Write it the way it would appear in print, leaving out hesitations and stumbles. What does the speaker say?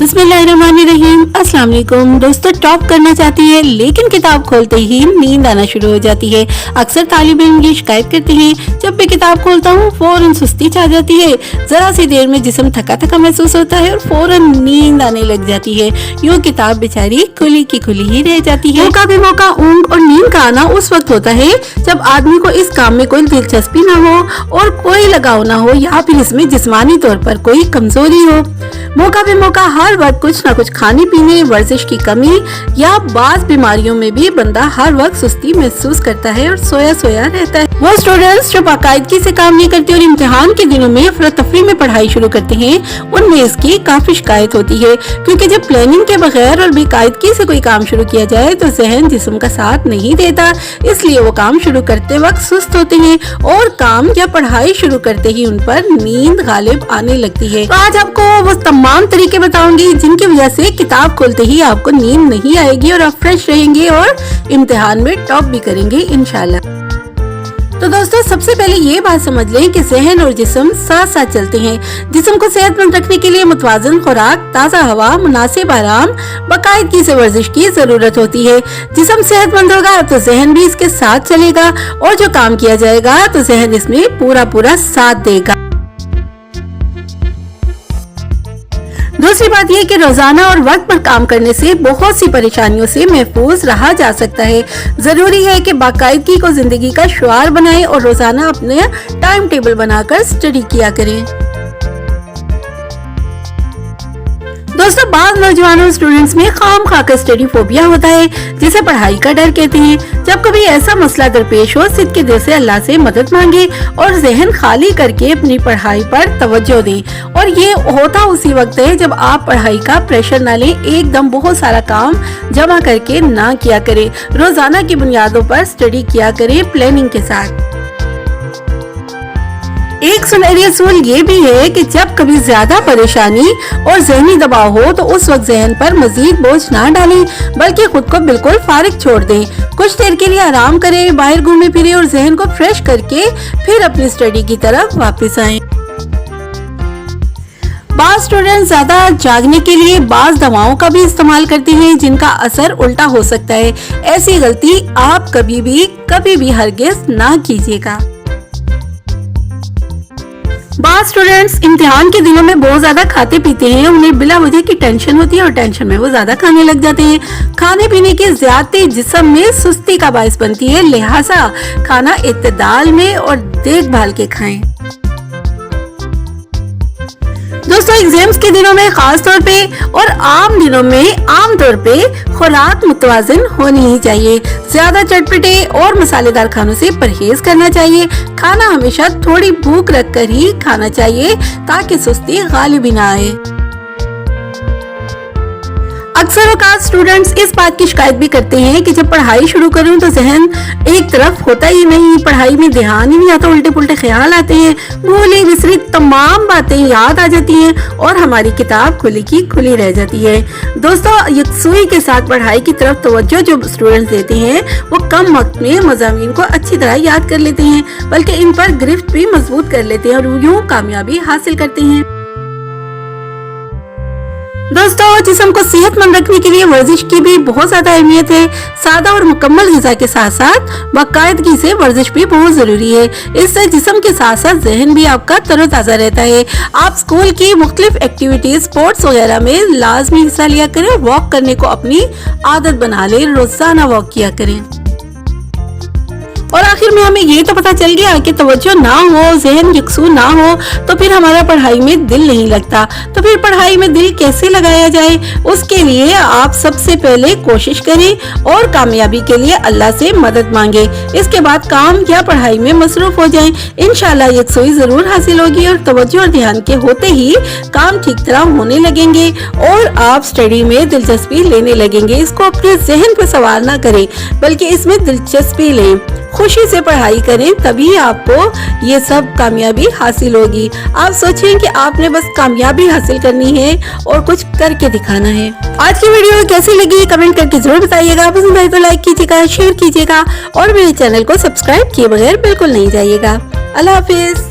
बिस्मिल्लाहिर्रहमानिर्रहीम। अस्सलाम वालेकुम दोस्तों, टॉप करना चाहती है लेकिन किताब खोलते ही नींद आना शुरू हो जाती है। अक्सर तालिब इल्म की शिकायत करते हैं, जब भी किताब खोलता हूँ फौरन सुस्ती छा जाती है, जरा सी देर में जिस्म थका थका महसूस होता है और फौरन नींद आने लग जाती है। यूँ किताब बेचारी खुली की खुली ही रह जाती है। मौका बेमौका ऊँग और नींद का आना उस वक्त होता है जब आदमी को इस काम में कोई दिलचस्पी ना हो और कोई लगाव ना हो या फिर इसमें जिस्मानी तौर पर कोई कमजोरी हो। मौका बेमौका हर वक्त कुछ ना कुछ खाने पीने, वर्जिश की कमी या बाज़ बीमारियों में भी बंदा हर वक्त सुस्ती महसूस करता है और सोया सोया रहता है। वो स्टूडेंट्स जो बाकायदगी से काम नहीं करते और इम्तिहान के दिनों में अफरा-तफरी में पढ़ाई शुरू करते हैं, उनमें इसकी काफी शिकायत होती है, क्योंकि जब प्लानिंग के बगैर और बेकायदगी से कोई काम शुरू किया जाए तो जहन जिस्म का साथ नहीं देता, इसलिए वो काम शुरू करते वक्त सुस्त होते हैं और काम या पढ़ाई शुरू करते ही उन पर नींद गालिब आने लगती है। तो आज आपको वो तमाम तरीके बताऊंगी जिनकी वजह से किताब खोलते ही आपको नींद नहीं आएगी और आप फ्रेश रहेंगे और इम्तिहान में टॉप भी करेंगे इंशाल्लाह। तो दोस्तों, सबसे पहले ये बात समझ लें कि जहन और जिस्म साथ साथ चलते हैं। जिस्म को सेहतमंद रखने के लिए मुतवाज़न खुराक, ताज़ा हवा, मुनासिब आराम, बाकायदगी से वर्जिश की जरूरत होती है। जिस्म सेहतमंद होगा तो जहन भी इसके साथ चलेगा और जो काम किया जाएगा तो जहन इसमें पूरा पूरा साथ देगा। दूसरी बात यह कि रोजाना और वक्त पर काम करने से बहुत सी परेशानियों से महफूज रहा जा सकता है। जरूरी है कि बाकायदगी को जिंदगी का शुआर बनाएं और रोजाना अपने टाइम टेबल बनाकर स्टडी किया करें। दोस्तों, बाद नौजवानों स्टूडेंट्स में खाम खाकर स्टडी फोबिया होता है, जिसे पढ़ाई का डर कहते हैं। जब कभी ऐसा मसला दरपेश हो, सिद्ध के दिल से अल्लाह से मदद मांगे और जहन खाली करके अपनी पढ़ाई पर तवज्जो दें। और ये होता उसी वक्त है जब आप पढ़ाई का प्रेशर ना लें, एकदम बहुत सारा काम जमा करके ना किया करें। रोजाना की बुनियादों पर स्टडी किया करें प्लानिंग के साथ। एक सुनहरी असूल ये भी है कि जब कभी ज्यादा परेशानी और जहनी दबाव हो तो उस वक्त जहन पर मजीद बोझ ना डालें, बल्कि खुद को बिल्कुल फारिग छोड़ दें। कुछ देर के लिए आराम करें, बाहर घूमे फिरे और जहन को फ्रेश करके फिर अपनी स्टडी की तरफ वापस आएं। बाज़ स्टूडेंट ज्यादा जागने के लिए बाज़ दवाओं का भी इस्तेमाल करते हैं, जिनका असर उल्टा हो सकता है। ऐसी गलती आप कभी भी हरगिज ना कीजिएगा। बाज़ स्टूडेंट्स इम्तिहान के दिनों में बहुत ज्यादा खाते पीते हैं, उन्हें बिला वजह की टेंशन होती है और टेंशन में वो ज्यादा खाने लग जाते हैं। खाने पीने की ज्यादती जिस्म में सुस्ती का बायस बनती है, लिहाजा खाना इत्तेदाल में और देखभाल के खाएं। दोस्तों, एग्जाम्स के दिनों में खास तौर पे और आम दिनों में आम तौर पे खुराक मुतवाज़िन होनी ही चाहिए। ज्यादा चटपटे और मसालेदार खानों से परहेज करना चाहिए। खाना हमेशा थोड़ी भूख रखकर ही खाना चाहिए ताकि सुस्ती गालिब ना आए। अक्सर औकात स्टूडेंट्स इस बात की शिकायत भी करते हैं कि जब पढ़ाई शुरू करूं तो जहन एक तरफ होता ही नहीं, पढ़ाई में ध्यान ही नहीं आता, उल्टे पुल्टे ख्याल आते हैं, भूली बिसरी तमाम बातें याद आ जाती हैं और हमारी किताब खुली की खुली रह जाती है। दोस्तों, यकसुई के साथ पढ़ाई की तरफ तवज्जो जो स्टूडेंट्स देते हैं वो कम वक्त में मज़ामीन को अच्छी तरह याद कर लेते हैं, बल्कि इन पर गिरफ्त भी मजबूत कर लेते हैं और यूं कामयाबी हासिल करते हैं। दोस्तों, जिस्म को सेहतमंद रखने के लिए वर्जिश की भी बहुत ज्यादा अहमियत है। सादा और मुकम्मल ग़िज़ा के साथ साथ बाकायदगी से वर्जिश भी बहुत जरूरी है। इससे जिस्म के साथ साथ जहन भी आपका तरोताज़ा रहता है। आप स्कूल की मुख्तलिफ एक्टिविटीज, स्पोर्ट्स वगैरह में लाजमी हिस्सा लिया करें। वॉक करने को अपनी आदत बना लें, रोजाना वॉक किया करें। और आखिर में हमें ये तो पता चल गया कि तवज्जो ना हो, जहन यकसू ना हो तो फिर हमारा पढ़ाई में दिल नहीं लगता। तो फिर पढ़ाई में दिल कैसे लगाया जाए, उसके लिए आप सबसे पहले कोशिश करें और कामयाबी के लिए अल्लाह से मदद मांगे। इसके बाद काम या पढ़ाई में मसरूफ हो जाएं। इंशाल्लाह यकसूई जरूर हासिल होगी और तवज्जो और ध्यान के होते ही काम ठीक तरह होने लगेंगे और आप स्टडी में दिलचस्पी लेने लगेंगे। इसको अपने जहन पर सवार ना करें, बल्कि इसमें दिलचस्पी लें, खुशी से पढ़ाई करें, तभी आपको ये सब कामयाबी हासिल होगी। आप सोचें कि आपने बस कामयाबी हासिल करनी है और कुछ करके दिखाना है। आज की वीडियो कैसी लगी कमेंट करके जरूर बताइएगा। पसंद आए तो लाइक कीजिएगा, शेयर कीजिएगा और मेरे चैनल को सब्सक्राइब किए बगैर बिल्कुल नहीं जाइएगा। अल्लाह हाफिज।